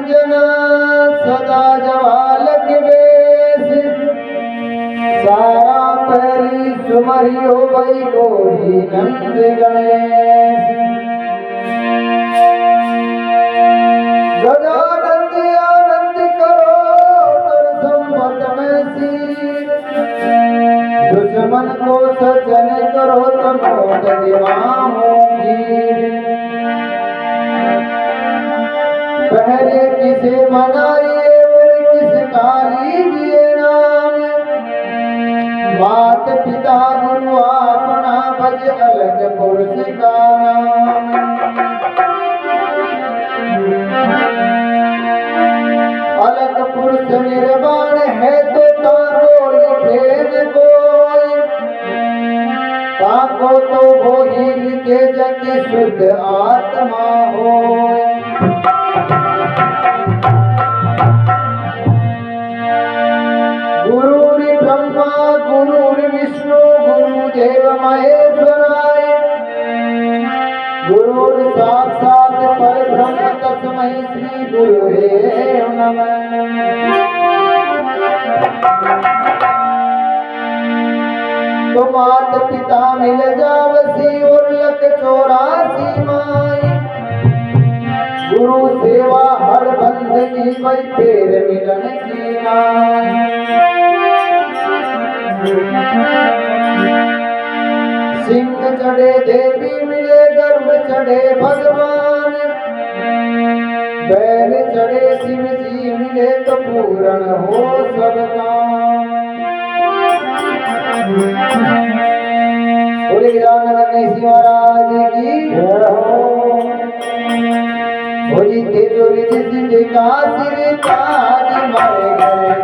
रंजन सदा जवालक बेस सारा पहरी सुमरियो भई गोरी नंद गणेश गजानंद आनंद करो कर संपत में सीर दुश्मन को सज्जन करो तमोद दिवाओं की पहले किसे मनाइए और किस काली दिए नाम मात पिता गुरु अपना भज अलग पुरुष का नाम अलग पुरुष निर्वाण है तो ताको लिखे न कोई ताको तो वो ही लिखे जग शुद्ध आत्मा हो गुरुर् ब्रह्मा गुरुर् विष्णु गुरुदेव महेश्वराय गुरुर् साक्षात् परब्रह्म तस्मै श्री गुरुवे नमः तो मात पिता मिल जावसी और लख 84 माई गुरु सेवा हर बंदगी कोई फेर मिलन की नाई सिंह चढ़े देवी मिले गर्भ चढ़े भगवान बैल चढ़े शिव जी मिले तो पूर्ण हो सब काम बोले गजानन गणेश महाराज की जय हो जीते जो रिधि सिद्धि का सिर ताज मारे गए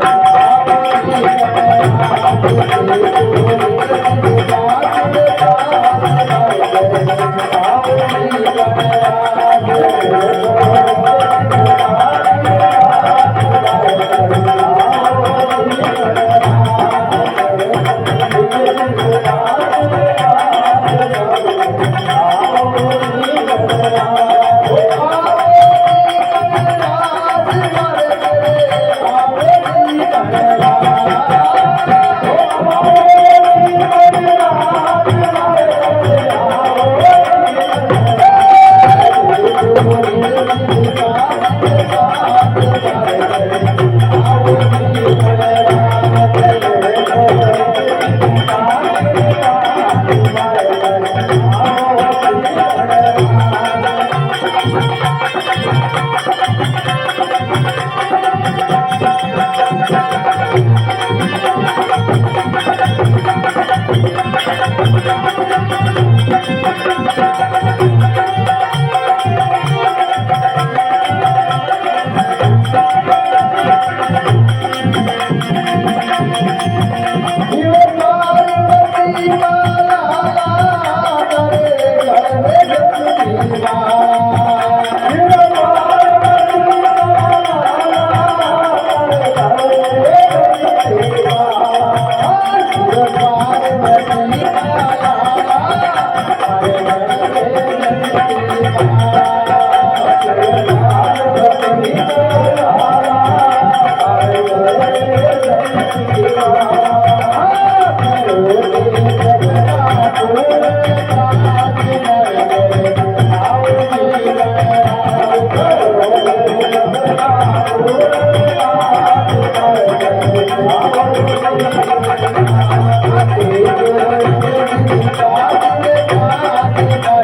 Thank you.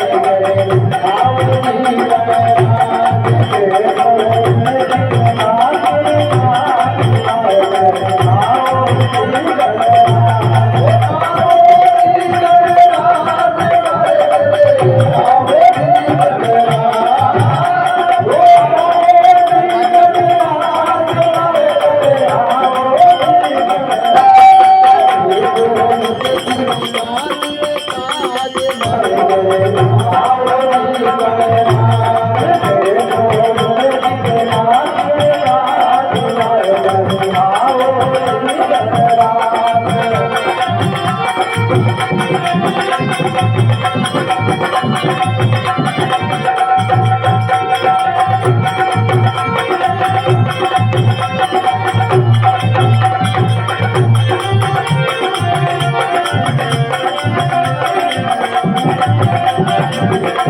Thank you.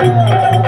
Thank you.